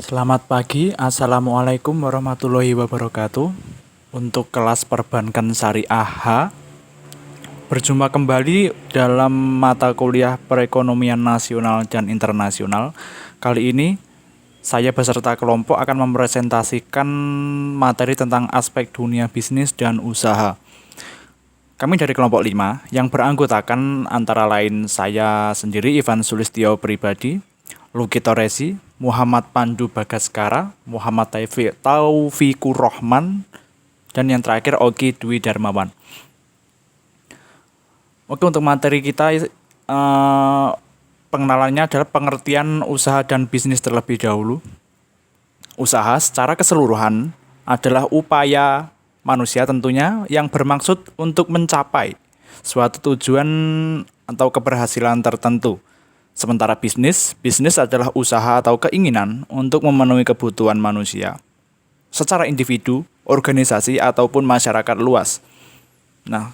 Selamat pagi, Assalamualaikum warahmatullahi wabarakatuh. Untuk kelas perbankan syariah H, berjumpa kembali dalam mata kuliah perekonomian nasional dan internasional. Kali ini, saya beserta kelompok akan mempresentasikan materi tentang aspek dunia bisnis dan usaha. Kami dari kelompok 5 yang beranggotakan antara lain saya sendiri Ivan Sulistyo pribadi, Luki Toresi, Muhammad Pandu Bagaskara, Muhammad Taufikur Rahman, dan yang terakhir Oki Dwi Darmawan. Oke, untuk materi kita pengenalannya adalah pengertian usaha dan bisnis terlebih dahulu. Usaha secara keseluruhan adalah upaya manusia tentunya yang bermaksud untuk mencapai suatu tujuan atau keberhasilan tertentu. Sementara bisnis adalah usaha atau keinginan untuk memenuhi kebutuhan manusia secara individu, organisasi, ataupun masyarakat luas. Nah,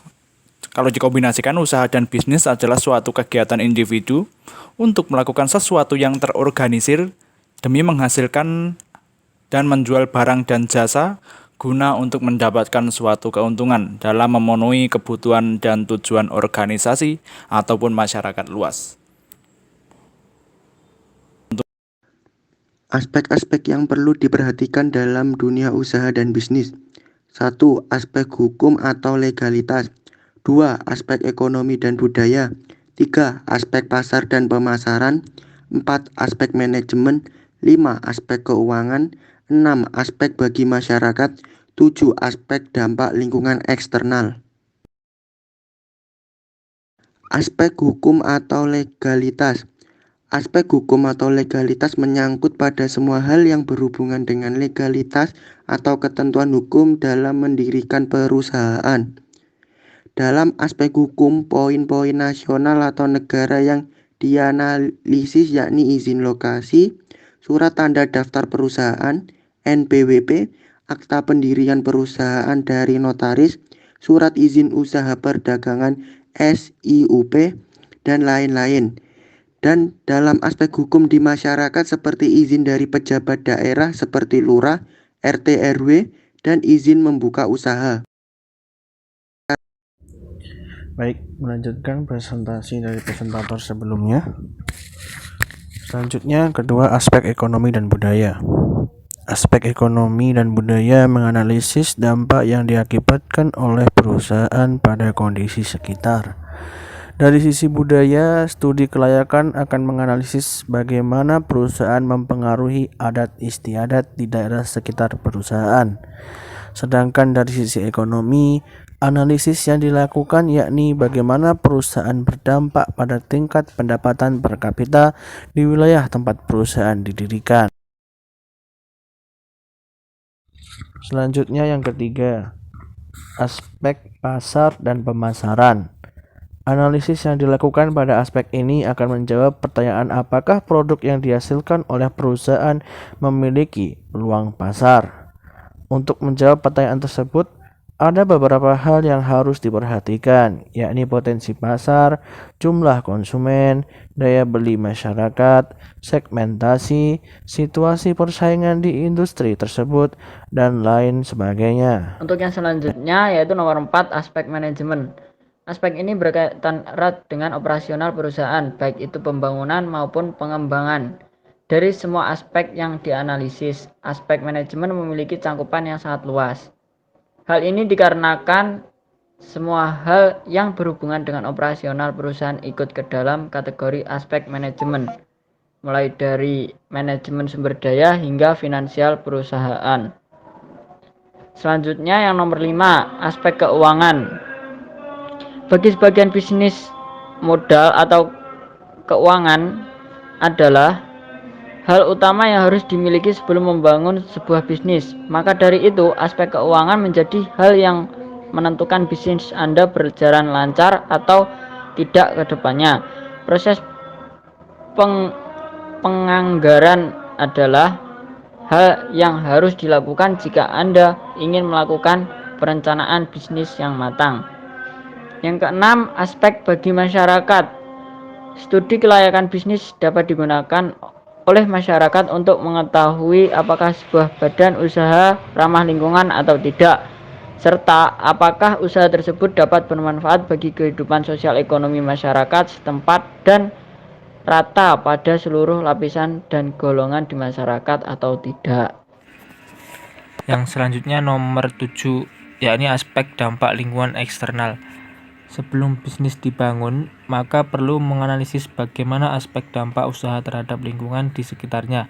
kalau dikombinasikan usaha dan bisnis adalah suatu kegiatan individu untuk melakukan sesuatu yang terorganisir demi menghasilkan dan menjual barang dan jasa guna untuk mendapatkan suatu keuntungan dalam memenuhi kebutuhan dan tujuan organisasi ataupun masyarakat luas. Aspek-aspek yang perlu diperhatikan dalam dunia usaha dan bisnis. 1. Aspek hukum atau legalitas. 2. Aspek ekonomi dan budaya. 3. Aspek pasar dan pemasaran. 4. Aspek manajemen. 5. Aspek keuangan. 6. Aspek bagi masyarakat. 7. Aspek dampak lingkungan eksternal. Aspek hukum atau legalitas. Aspek hukum atau legalitas menyangkut pada semua hal yang berhubungan dengan legalitas atau ketentuan hukum dalam mendirikan perusahaan. Dalam aspek hukum, poin-poin nasional atau negara yang dianalisis yakni izin lokasi, surat tanda daftar perusahaan, NPWP, akta pendirian perusahaan dari notaris, surat izin usaha perdagangan SIUP, dan lain-lain. Dan dalam aspek hukum di masyarakat seperti izin dari pejabat daerah seperti lurah, RT RW, dan izin membuka usaha. Baik, melanjutkan presentasi dari presentator sebelumnya. Selanjutnya, kedua, aspek ekonomi dan budaya. Aspek ekonomi dan budaya menganalisis dampak yang diakibatkan oleh perusahaan pada kondisi sekitar. Dari sisi budaya, studi kelayakan akan menganalisis bagaimana perusahaan mempengaruhi adat istiadat di daerah sekitar perusahaan. Sedangkan dari sisi ekonomi, analisis yang dilakukan yakni bagaimana perusahaan berdampak pada tingkat pendapatan per kapita di wilayah tempat perusahaan didirikan. Selanjutnya yang ketiga, aspek pasar dan pemasaran. Analisis yang dilakukan pada aspek ini akan menjawab pertanyaan apakah produk yang dihasilkan oleh perusahaan memiliki peluang pasar. Untuk menjawab pertanyaan tersebut, ada beberapa hal yang harus diperhatikan, yakni potensi pasar, jumlah konsumen, daya beli masyarakat, segmentasi, situasi persaingan di industri tersebut, dan lain sebagainya. Untuk yang selanjutnya yaitu nomor 4, aspek manajemen. Aspek ini berkaitan erat dengan operasional perusahaan, baik itu pembangunan maupun pengembangan. Dari semua aspek yang dianalisis, aspek manajemen memiliki cangkupan yang sangat luas. Hal ini dikarenakan semua hal yang berhubungan dengan operasional perusahaan ikut ke dalam kategori aspek manajemen, mulai dari manajemen sumber daya hingga finansial perusahaan. Selanjutnya yang nomor 5, aspek keuangan. Bagi sebagian bisnis, modal atau keuangan adalah hal utama yang harus dimiliki sebelum membangun sebuah bisnis. Maka dari itu, aspek keuangan menjadi hal yang menentukan bisnis Anda berjalan lancar atau tidak ke depannya. Proses penganggaran adalah hal yang harus dilakukan jika Anda ingin melakukan perencanaan bisnis yang matang. Yang keenam, aspek bagi masyarakat. Studi kelayakan bisnis dapat digunakan oleh masyarakat untuk mengetahui apakah sebuah badan usaha ramah lingkungan atau tidak, serta apakah usaha tersebut dapat bermanfaat bagi kehidupan sosial ekonomi masyarakat setempat dan rata pada seluruh lapisan dan golongan di masyarakat atau tidak. Yang selanjutnya nomor 7, yakni aspek dampak lingkungan eksternal. Sebelum bisnis dibangun, maka perlu menganalisis bagaimana aspek dampak usaha terhadap lingkungan di sekitarnya,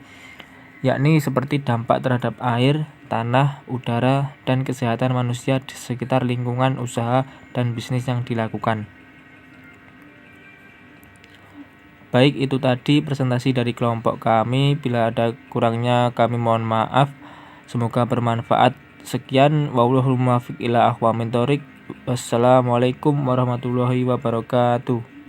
yakni seperti dampak terhadap air, tanah, udara, dan kesehatan manusia di sekitar lingkungan usaha dan bisnis yang dilakukan. Baik, itu tadi presentasi dari kelompok kami. Bila ada kurangnya kami mohon maaf. Semoga bermanfaat. Sekian, wallahul muwaffiq ila aqwamit thoriq. Wassalamualaikum warahmatullahi wabarakatuh.